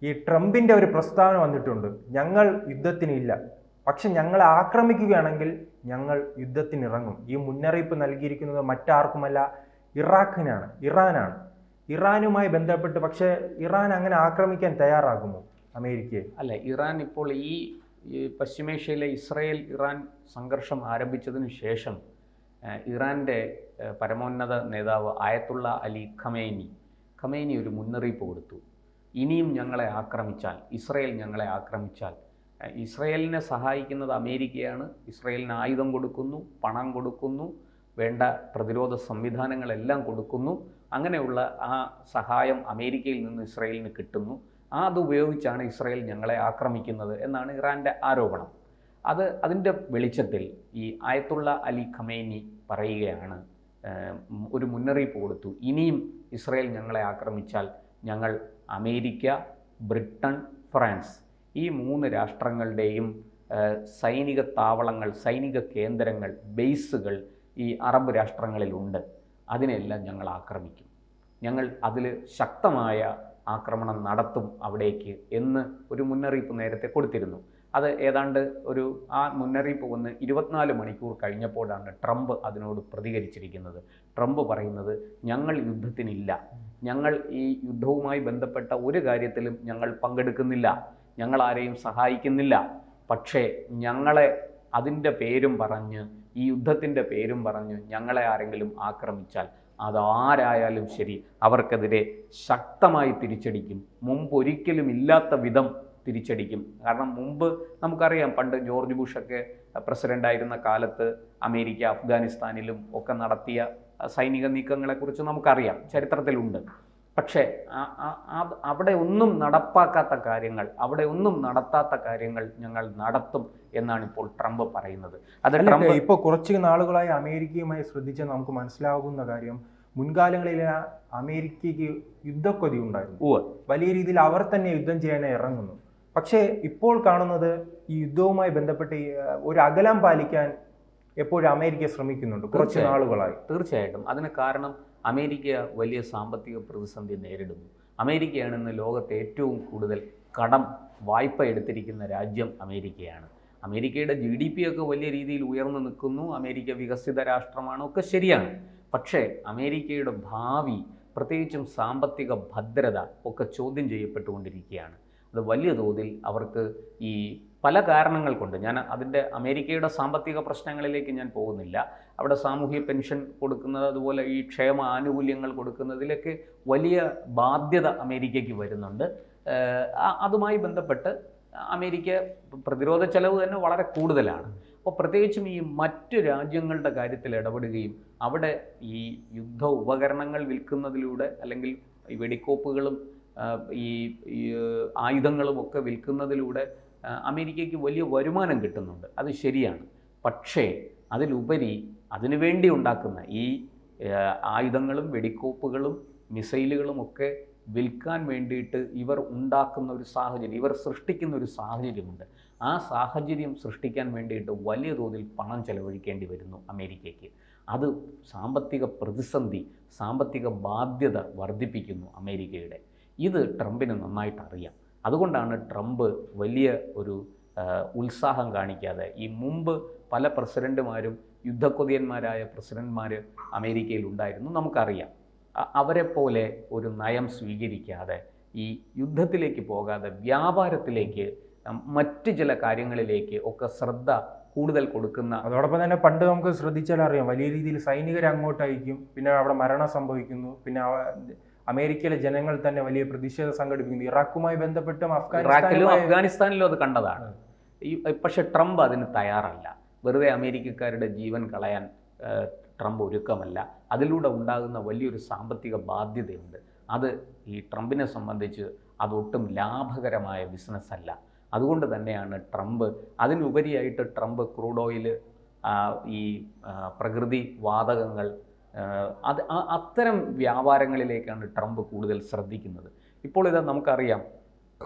ഈ ട്രംപിൻ്റെ ഒരു പ്രസ്താവന വന്നിട്ടുണ്ട്, ഞങ്ങൾ യുദ്ധത്തിനില്ല, പക്ഷെ ഞങ്ങളെ ആക്രമിക്കുകയാണെങ്കിൽ ഞങ്ങൾ യുദ്ധത്തിനിറങ്ങും. ഈ മുന്നറിയിപ്പ് നൽകിയിരിക്കുന്നത് മറ്റാർക്കുമല്ല, ഇറാനാണ്. ഇറാനുമായി ബന്ധപ്പെട്ട് പക്ഷേ ഇറാൻ അങ്ങനെ ആക്രമിക്കാൻ തയ്യാറാകുമോ അമേരിക്കയെ? അല്ല, ഇറാൻ ഇപ്പോൾ ഈ പശ്ചിമേഷ്യയിലെ ഇസ്രായേൽ ഇറാൻ സംഘർഷം ആരംഭിച്ചതിന് ശേഷം ഇറാൻ്റെ പരമോന്നത നേതാവ് ആയത്തുള്ള അലി ഖമേനി ഒരു മുന്നറിയിപ്പ് കൊടുത്തു. ഇനിയും ഞങ്ങളെ ആക്രമിച്ചാൽ, ഇസ്രായേൽ ഞങ്ങളെ ആക്രമിച്ചാൽ, ഇസ്രായേലിനെ സഹായിക്കുന്നത് അമേരിക്കയാണ്. ഇസ്രായേലിന് ആയുധം കൊടുക്കുന്നു, പണം കൊടുക്കുന്നു, വേണ്ട പ്രതിരോധ സംവിധാനങ്ങളെല്ലാം കൊടുക്കുന്നു. അങ്ങനെയുള്ള ആ സഹായം അമേരിക്കയിൽ നിന്ന് ഇസ്രായേലിന് കിട്ടുന്നു. അതുപയോഗിച്ചാണ് ഇസ്രായേൽ ഞങ്ങളെ ആക്രമിക്കുന്നത് എന്നാണ് ഇറാൻ്റെ ആരോപണം. അതിൻ്റെ വെളിച്ചത്തിൽ ഈ ആയത്തുള്ള അലി ഖമേനി പറയുകയാണ്, ഒരു മുന്നറിയിപ്പ് കൊടുത്തു, ഇനിയും ഇസ്രായേൽ ഞങ്ങളെ ആക്രമിച്ചാൽ ഞങ്ങൾ അമേരിക്ക, ബ്രിട്ടൻ, ഫ്രാൻസ് ഈ 3 രാഷ്ട്രങ്ങളുടെയും സൈനിക താവളങ്ങൾ, സൈനിക കേന്ദ്രങ്ങൾ, ബേസുകൾ ഈ അറബ് രാഷ്ട്രങ്ങളിലുണ്ട്. അതിനെല്ലാം ഞങ്ങൾ ആക്രമിക്കും. ഞങ്ങൾ അതിൽ ശക്തമായ ആക്രമണം നടത്തും അവിടേക്ക് എന്ന് ഒരു മുന്നറിയിപ്പ് നേരത്തെ കൊടുത്തിരുന്നു. അത് ഏതാണ്ട് ആ മുന്നറിയിപ്പ് വന്ന് 24 മണിക്കൂർ കഴിഞ്ഞപ്പോഴാണ് ട്രംപ് അതിനോട് പ്രതികരിച്ചിരിക്കുന്നത്. ട്രംപ് പറയുന്നത്, ഞങ്ങൾ യുദ്ധത്തിനില്ല, ഞങ്ങൾ ഈ യുദ്ധവുമായി ബന്ധപ്പെട്ട ഒരു കാര്യത്തിലും ഞങ്ങൾ പങ്കെടുക്കുന്നില്ല, ഞങ്ങൾ ആരെയും സഹായിക്കുന്നില്ല. പക്ഷേ ഞങ്ങളെ അതിൻ്റെ പേരും പറഞ്ഞ്, ഈ യുദ്ധത്തിൻ്റെ പേരും പറഞ്ഞ് ഞങ്ങളെ ആരെങ്കിലും ആക്രമിച്ചാൽ അതാരായാലും ശരി അവർക്കെതിരെ ശക്തമായി തിരിച്ചടിക്കും. മുമ്പൊരിക്കലും ഇല്ലാത്ത വിധം തിരിച്ചടിക്കും. കാരണം മുമ്പ് നമുക്കറിയാം, പണ്ട് ജോർജ് ബുഷൊക്കെ പ്രസിഡൻ്റായിരുന്ന കാലത്ത് അമേരിക്ക അഫ്ഗാനിസ്ഥാനിലും ഒക്കെ നടത്തിയ സൈനിക നീക്കങ്ങളെക്കുറിച്ച് നമുക്കറിയാം, ചരിത്രത്തിലുണ്ട്. പക്ഷേ അവിടെ ഒന്നും നടപ്പാക്കാത്ത കാര്യങ്ങൾ, അവിടെ ഒന്നും നടത്താത്ത കാര്യങ്ങൾ ഞങ്ങൾ നടത്തും എന്നാണ് ഇപ്പോൾ ട്രംപ് പറയുന്നത്. ട്രംപ് ഇപ്പോൾ കുറച്ച് നാളുകളായി അമേരിക്കയുമായി ശ്രദ്ധിച്ചാൽ നമുക്ക് മനസ്സിലാകുന്ന കാര്യം, മുൻകാലങ്ങളിൽ അമേരിക്കയ്ക്ക് യുദ്ധക്കൊതി ഉണ്ടായിരുന്നു. വലിയ രീതിയിൽ അവർ തന്നെ യുദ്ധം ചെയ്യാനായി ഇറങ്ങുന്നു. പക്ഷേ ഇപ്പോൾ കാണുന്നത് ഈ യുദ്ധവുമായി ബന്ധപ്പെട്ട് ഒരു അകലം പാലിക്കാൻ എപ്പോഴും അമേരിക്ക ശ്രമിക്കുന്നുണ്ട് കുറച്ച് നാളുകളായി. തീർച്ചയായിട്ടും അതിന് കാരണം അമേരിക്ക വലിയ സാമ്പത്തിക പ്രതിസന്ധി നേരിടുന്നു. അമേരിക്കയാണ് ഇന്ന് ലോകത്തെ ഏറ്റവും കൂടുതൽ വായ്പ എടുത്തിരിക്കുന്ന രാജ്യം അമേരിക്കയാണ്. അമേരിക്കയുടെ GDP ഒക്കെ വലിയ രീതിയിൽ ഉയർന്നു നിൽക്കുന്നു. അമേരിക്ക വികസിത രാഷ്ട്രമാണ്, ഒക്കെ ശരിയാണ്. പക്ഷേ അമേരിക്കയുടെ ഭാവി, പ്രത്യേകിച്ചും സാമ്പത്തിക ഭദ്രത ഒക്കെ ചോദ്യം ചെയ്യപ്പെട്ടുകൊണ്ടിരിക്കുകയാണ്. അത് വലിയ തോതിൽ അവർക്ക് ഈ പല കാരണങ്ങൾ കൊണ്ട്, ഞാൻ അതിൻ്റെ അമേരിക്കയുടെ സാമ്പത്തിക പ്രശ്നങ്ങളിലേക്ക് ഞാൻ പോകുന്നില്ല. അവിടെ സാമൂഹ്യ പെൻഷൻ കൊടുക്കുന്നത്, അതുപോലെ ഈ ക്ഷേമ ആനുകൂല്യങ്ങൾ കൊടുക്കുന്നതിലൊക്കെ വലിയ ബാധ്യത അമേരിക്കയ്ക്ക് വരുന്നുണ്ട്. അതുമായി ബന്ധപ്പെട്ട് അമേരിക്ക പ്രതിരോധ ചെലവ് തന്നെ വളരെ കൂടുതലാണ്. അപ്പോൾ പ്രത്യേകിച്ചും ഈ മറ്റു രാജ്യങ്ങളുടെ കാര്യത്തിൽ ഇടപെടുകയും അവിടെ ഈ യുദ്ധ ഉപകരണങ്ങൾ വിൽക്കുന്നതിലൂടെ, അല്ലെങ്കിൽ ഈ വെടിക്കോപ്പുകളും ഈ ആയുധങ്ങളും ഒക്കെ വിൽക്കുന്നതിലൂടെ അമേരിക്കയ്ക്ക് വലിയ വരുമാനം കിട്ടുന്നുണ്ട്. അത് ശരിയാണ്. പക്ഷേ അതിലുപരി അതിനുവേണ്ടി ഉണ്ടാക്കുന്ന ഈ ആയുധങ്ങളും വെടിക്കോപ്പുകളും മിസൈലുകളും ഒക്കെ വിൽക്കാൻ വേണ്ടിയിട്ട് ഇവർ ഉണ്ടാക്കുന്ന ഒരു സാഹചര്യം, ഇവർ സൃഷ്ടിക്കുന്ന ഒരു സാഹചര്യമുണ്ട്. ആ സാഹചര്യം സൃഷ്ടിക്കാൻ വേണ്ടിയിട്ട് വലിയ തോതിൽ പണം ചെലവഴിക്കേണ്ടി വരുന്നു അമേരിക്കയ്ക്ക്. അത് സാമ്പത്തിക പ്രതിസന്ധി, സാമ്പത്തിക ബാധ്യത വർദ്ധിപ്പിക്കുന്നു അമേരിക്കയുടെ. ഇത് ട്രംപിന് നന്നായിട്ട് അറിയാം. അതുകൊണ്ടാണ് ട്രംപ് വലിയ ഒരു ഉത്സാഹം കാണിക്കാതെ, ഈ മുമ്പ് പല പ്രസിഡന്റുമാരും യുദ്ധക്കൊതിയന്മാരായ പ്രസിഡന്റ്മാർ അമേരിക്കയിൽ ഉണ്ടായിരുന്നു, നമുക്കറിയാം. അവരെ പോലെ ഒരു നയം സ്വീകരിക്കാതെ, ഈ യുദ്ധത്തിലേക്ക് പോകാതെ വ്യാപാരത്തിലേക്ക്, മറ്റ് ചില കാര്യങ്ങളിലേക്ക് ഒക്കെ ശ്രദ്ധ കൂടുതൽ കൊടുക്കുന്ന. അതോടൊപ്പം തന്നെ പണ്ട് നമുക്ക് ശ്രദ്ധിച്ചാൽ അറിയാം, വലിയ രീതിയിൽ സൈനികരെ അങ്ങോട്ട് അയക്കും, പിന്നെ അവിടെ മരണം സംഭവിക്കുന്നു, പിന്നെ അമേരിക്കയിലെ ജനങ്ങൾ തന്നെ വലിയ പ്രതിഷേധം സംഘടിപ്പിക്കുന്നു. ഇറാഖുമായി ബന്ധപ്പെട്ടും അഫ്ഗാനിസ്ഥാനിലും അത് കണ്ടതാണ്. പക്ഷെ ട്രംപ് അതിന് തയ്യാറല്ല. വെറുതെ അമേരിക്കക്കാരുടെ ജീവൻ കളയാൻ ട്രംപ് ഒരുക്കമല്ല. അതിലൂടെ ഉണ്ടാകുന്ന വലിയൊരു സാമ്പത്തിക ബാധ്യതയുണ്ട്. അത് ഈ ട്രംപിനെ സംബന്ധിച്ച് അതൊട്ടും ലാഭകരമായ ബിസിനസ് അല്ല. അതുകൊണ്ട് തന്നെയാണ് ട്രംപ്, അതിനുപരിയായിട്ട് ട്രംപ് ക്രൂഡ് ഓയിൽ, ഈ പ്രകൃതി വാതകങ്ങൾ, അത്തരം വ്യാപാരങ്ങളിലേക്കാണ് ട്രംപ് കൂടുതൽ ശ്രദ്ധിക്കുന്നത്. ഇപ്പോൾ ഇത് നമുക്കറിയാം,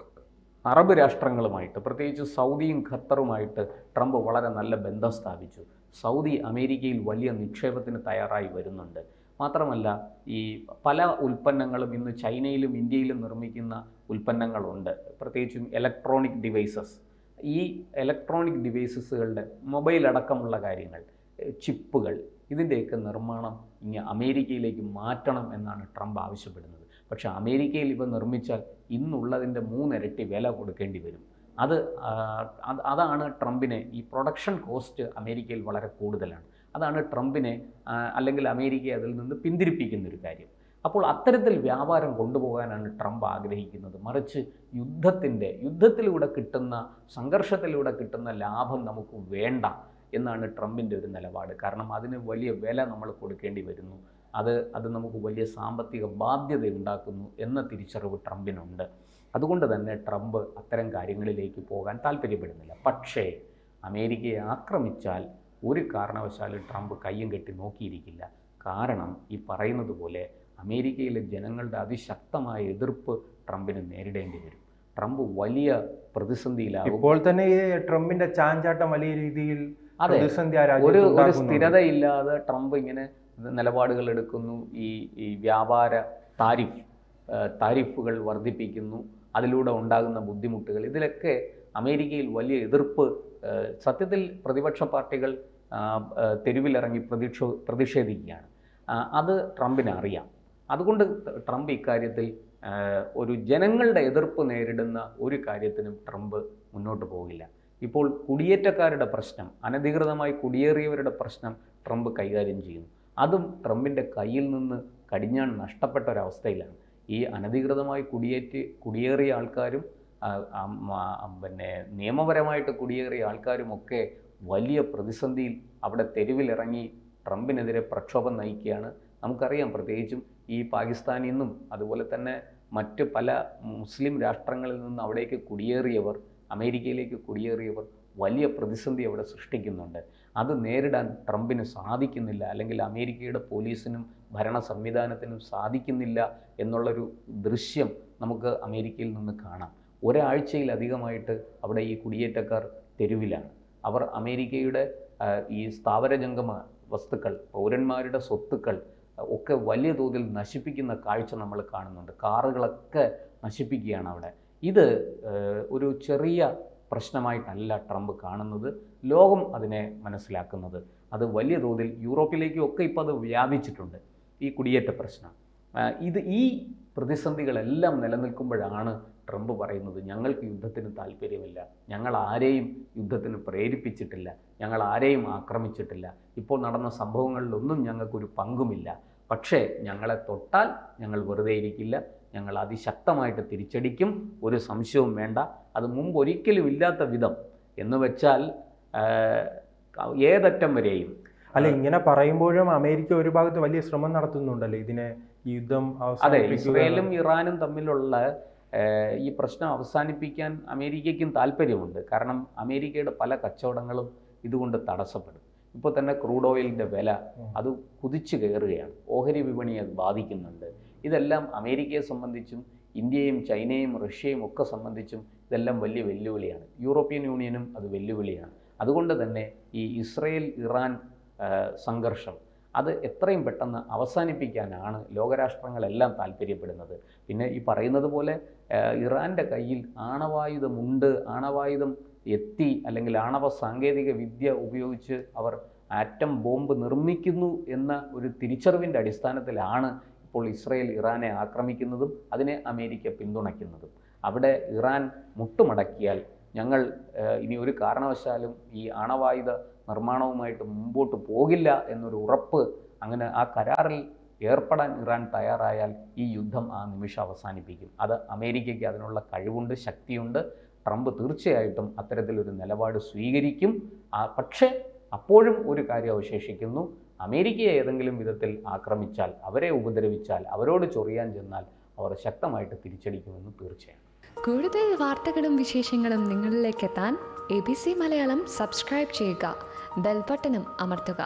അറബ് രാഷ്ട്രങ്ങളുമായിട്ട്, പ്രത്യേകിച്ച് സൗദിയും ഖത്തറുമായിട്ട് ട്രംപ് വളരെ നല്ല ബന്ധം സ്ഥാപിച്ചു. സൗദി അമേരിക്കയിൽ വലിയ നിക്ഷേപത്തിന് തയ്യാറായി വരുന്നുണ്ട്. മാത്രമല്ല ഈ പല ഉൽപ്പന്നങ്ങളും ഇന്ന് ചൈനയിലും ഇന്ത്യയിലും നിർമ്മിക്കുന്ന ഉൽപ്പന്നങ്ങളുണ്ട്. പ്രത്യേകിച്ചും ഇലക്ട്രോണിക് ഡിവൈസസ്. ഈ ഇലക്ട്രോണിക് ഡിവൈസസുകളുടെ മൊബൈൽ അടക്കമുള്ള കാര്യങ്ങൾ, ചിപ്പുകൾ, ഇതിൻ്റെയൊക്കെ നിർമ്മാണം ഇനി അമേരിക്കയിലേക്ക് മാറ്റണം എന്നാണ് ട്രംപ് ആവശ്യപ്പെടുന്നത്. പക്ഷേ അമേരിക്കയിൽ ഇവ നിർമ്മിച്ചാൽ ഇന്നുള്ളതിൻ്റെ 3 ഇരട്ടി വില കൊടുക്കേണ്ടി വരും. അതാണ് ട്രംപിനെ, ഈ പ്രൊഡക്ഷൻ കോസ്റ്റ് അമേരിക്കയിൽ വളരെ കൂടുതലാണ്. അതാണ് ട്രംപിനെ അല്ലെങ്കിൽ അമേരിക്കയെ അതിൽ നിന്ന് പിന്തിരിപ്പിക്കുന്നൊരു കാര്യം. അപ്പോൾ അത്തരത്തിൽ വ്യാപാരം കൊണ്ടുപോകാനാണ് ട്രംപ് ആഗ്രഹിക്കുന്നത്. മറിച്ച് യുദ്ധത്തിലൂടെ കിട്ടുന്ന, സംഘർഷത്തിലൂടെ കിട്ടുന്ന ലാഭം നമുക്ക് വേണ്ട എന്നാണ് ട്രംപിൻ്റെ ഒരു നിലപാട്. കാരണം അതിന് വലിയ വില നമ്മൾ കൊടുക്കേണ്ടി വരുന്നു. അത് നമുക്ക് വലിയ സാമ്പത്തിക ബാധ്യത ഉണ്ടാക്കുന്നു എന്ന തിരിച്ചറിവ് ട്രംപിനുണ്ട്. അതുകൊണ്ട് തന്നെ ട്രംപ് അത്തരം കാര്യങ്ങളിലേക്ക് പോകാൻ താല്പര്യപ്പെടുന്നില്ല. പക്ഷേ അമേരിക്കയെ ആക്രമിച്ചാൽ ഒരു കാരണവശാലും ട്രംപ് കയ്യും കെട്ടി നോക്കിയിരിക്കില്ല. കാരണം ഈ പറയുന്നത് പോലെ അമേരിക്കയിലെ ജനങ്ങളുടെ അതിശക്തമായ എതിർപ്പ് ട്രംപിന് നേരിടേണ്ടി വരും. ട്രംപ് വലിയ പ്രതിസന്ധിയിലാകും. ഇപ്പോൾ തന്നെ ഈ ട്രംപിന്റെ ചാഞ്ചാട്ടം വലിയ രീതിയിൽ ഒരു സ്ഥിരതയില്ലാതെ ട്രംപ് ഇങ്ങനെ നിലപാടുകൾ എടുക്കുന്നു. ഈ വ്യാപാര താരിഫുകൾ വർദ്ധിപ്പിക്കുന്നു. അതിലൂടെ ഉണ്ടാകുന്ന ബുദ്ധിമുട്ടുകൾ, ഇതിലൊക്കെ അമേരിക്കയിൽ വലിയ എതിർപ്പ്. സത്യത്തിൽ പ്രതിപക്ഷ പാർട്ടികൾ തെരുവിലിറങ്ങി പ്രതിഷേധിക്കുകയാണ്. അത് ട്രംപിന് അറിയാം. അതുകൊണ്ട് ട്രംപ് ഇക്കാര്യത്തിൽ ഒരു ജനങ്ങളുടെ എതിർപ്പ് നേരിടുന്ന ഒരു കാര്യത്തിനും ട്രംപ് മുന്നോട്ട് പോകില്ല. ഇപ്പോൾ കുടിയേറ്റക്കാരുടെ പ്രശ്നം, അനധികൃതമായി കുടിയേറിയവരുടെ പ്രശ്നം ട്രംപ് കൈകാര്യം ചെയ്യുന്നു. അതും ട്രംപിൻ്റെ കയ്യിൽ നിന്ന് കടിഞ്ഞാൺ നഷ്ടപ്പെട്ട ഒരവസ്ഥയിലാണ്. ഈ അനധികൃതമായി കുടിയേറിയ ആൾക്കാരും നിയമപരമായിട്ട് കുടിയേറിയ ആൾക്കാരുമൊക്കെ വലിയ പ്രതിസന്ധിയിൽ അവിടെ തെരുവിലിറങ്ങി ട്രംപിനെതിരെ പ്രക്ഷോഭം നയിക്കുകയാണ്. നമുക്കറിയാം, പ്രത്യേകിച്ചും ഈ പാകിസ്ഥാനിൽ നിന്നും അതുപോലെ തന്നെ മറ്റ് പല മുസ്ലിം രാഷ്ട്രങ്ങളിൽ നിന്നും അവിടേക്ക് കുടിയേറിയവർ, അമേരിക്കയിലേക്ക് കുടിയേറിയവർ വലിയ പ്രതിസന്ധി അവിടെ സൃഷ്ടിക്കുന്നുണ്ട്. അത് നേരിടാൻ ട്രംപിന് സാധിക്കുന്നില്ല, അല്ലെങ്കിൽ അമേരിക്കയുടെ പോലീസിനും ഭരണ സംവിധാനത്തിനും സാധിക്കുന്നില്ല എന്നുള്ളൊരു ദൃശ്യം നമുക്ക് അമേരിക്കയിൽ നിന്ന് കാണാം. ഒരാഴ്ചയിലധികമായിട്ട് അവിടെ ഈ കുടിയേറ്റക്കാർ തെരുവിലാണ്. അവർ അമേരിക്കയുടെ ഈ സ്ഥാവരജംഗമ വസ്തുക്കൾ, പൗരന്മാരുടെ സ്വത്തുക്കൾ ഒക്കെ വലിയ തോതിൽ നശിപ്പിക്കുന്ന കാഴ്ച നമ്മൾ കാണുന്നുണ്ട്. കാറുകളൊക്കെ നശിപ്പിക്കുകയാണ് അവിടെ. ഇത് ഒരു ചെറിയ പ്രശ്നമായിട്ടല്ല ട്രംപ് കാണുന്നത്. ലോകം അതിനെ മനസ്സിലാക്കുന്നത്. അത് വലിയ തോതിൽ യൂറോപ്പിലേക്കും ഒക്കെ ഇപ്പോൾ അത് വ്യാപിച്ചിട്ടുണ്ട്, ഈ കുടിയേറ്റ പ്രശ്നം. ഈ പ്രതിസന്ധികളെല്ലാം നിലനിൽക്കുമ്പോഴാണ് ട്രംപ് പറയുന്നത്, ഞങ്ങൾക്ക് യുദ്ധത്തിന് താല്പര്യമില്ല, ഞങ്ങൾ ആരെയും യുദ്ധത്തിന് പ്രേരിപ്പിച്ചിട്ടില്ല, ഞങ്ങൾ ആരെയും ആക്രമിച്ചിട്ടില്ല, ഇപ്പോൾ നടന്ന സംഭവങ്ങളിലൊന്നും ഞങ്ങൾക്കൊരു പങ്കുമില്ല. പക്ഷേ ഞങ്ങളെ തൊട്ടാൽ ഞങ്ങൾ വെറുതെ ഇരിക്കില്ല, ഞങ്ങൾ അതിശക്തമായിട്ട് തിരിച്ചടിക്കും, ഒരു സംശയവും വേണ്ട. അത് മുമ്പ് ഒരിക്കലും ഇല്ലാത്ത വിധം എന്ന് വെച്ചാൽ ഏതറ്റം വരെയും. അല്ല, ഇങ്ങനെ പറയുമ്പോഴും അമേരിക്ക ഒരു ഭാഗത്ത് വലിയ ശ്രമം നടത്തുന്നുണ്ടല്ലോ ഇതിനെ, ഈ യുദ്ധം അവസാനിപ്പിക്കുക. ഇസ്രയേലും ഇറാനും തമ്മിലുള്ള ഈ പ്രശ്നം അവസാനിപ്പിക്കാൻ അമേരിക്കയ്ക്കും താല്പര്യമുണ്ട്. കാരണം അമേരിക്കയുടെ പല കച്ചവടങ്ങളും ഇതുകൊണ്ട് തടസ്സപ്പെടും. ഇപ്പോൾ തന്നെ ക്രൂഡ് ഓയിലിൻ്റെ വില അത് കുതിച്ചു കയറുകയാണ്. ഓഹരി വിപണിയെ അത് ബാധിക്കുന്നുണ്ട്. ഇതെല്ലാം അമേരിക്കയെ സംബന്ധിച്ചും ഇന്ത്യയും ചൈനയും റഷ്യയും ഒക്കെ സംബന്ധിച്ചും ഇതെല്ലാം വലിയ വെല്ലുവിളിയാണ്. യൂറോപ്യൻ യൂണിയനും അത് വെല്ലുവിളിയാണ്. അതുകൊണ്ട് തന്നെ ഈ ഇസ്രയേൽ ഇറാൻ സംഘർഷം അത് എത്രയും പെട്ടെന്ന് അവസാനിപ്പിക്കാനാണ് ലോകരാഷ്ട്രങ്ങളെല്ലാം താല്പര്യപ്പെടുന്നത്. പിന്നെ ഈ പറയുന്നത് പോലെ ഇറാൻ്റെ കയ്യിൽ ആണവായുധമുണ്ട്, ആണവായുധം എത്തി, അല്ലെങ്കിൽ ആണവ സാങ്കേതിക വിദ്യ ഉപയോഗിച്ച് അവർ ആറ്റം ബോംബ് നിർമ്മിക്കുന്നു എന്ന ഒരു തിരിച്ചറിവിൻ്റെ അടിസ്ഥാനത്തിലാണ് ഇപ്പോൾ ഇസ്രയേൽ ഇറാനെ ആക്രമിക്കുന്നതും അതിനെ അമേരിക്ക പിന്തുണയ്ക്കുന്നതും. അവിടെ ഇറാൻ മുട്ടുമടക്കിയാൽ ഞങ്ങൾ ഇനി ഒരു കാരണവശാലും ഈ ആണവായുധ നിർമ്മാണവുമായിട്ട് മുമ്പോട്ട് പോകില്ല എന്നൊരു ഉറപ്പ്, അങ്ങനെ ആ കരാറിൽ ഏർപ്പെടാൻ ഇറാൻ തയ്യാറായാൽ ഈ യുദ്ധം ആ നിമിഷം അവസാനിപ്പിക്കും. അത് അമേരിക്കയ്ക്ക് അതിനുള്ള കഴിവുണ്ട്, ശക്തിയുണ്ട്. ട്രംപ് തീർച്ചയായിട്ടും അത്തരത്തിലൊരു നിലപാട് സ്വീകരിക്കും. പക്ഷേ അപ്പോഴും ഒരു കാര്യം അവശേഷിക്കുന്നു, അമേരിക്കയെ ഏതെങ്കിലും വിധത്തിൽ ആക്രമിച്ചാൽ, അവരെ ഉപദ്രവിച്ചാൽ, അവരോട് ചൊറിയാൻ ചെന്നാൽ അവർ ശക്തമായിട്ട് തിരിച്ചടിക്കുമെന്ന് തീർച്ചയാണ്. കൂടുതൽ വാർത്തകളും വിശേഷങ്ങളും നിങ്ങളിലേക്ക് എത്താൻ ABC മലയാളം സബ്സ്ക്രൈബ് ചെയ്യുക, ബെൽ ബട്ടണും അമർത്തുക.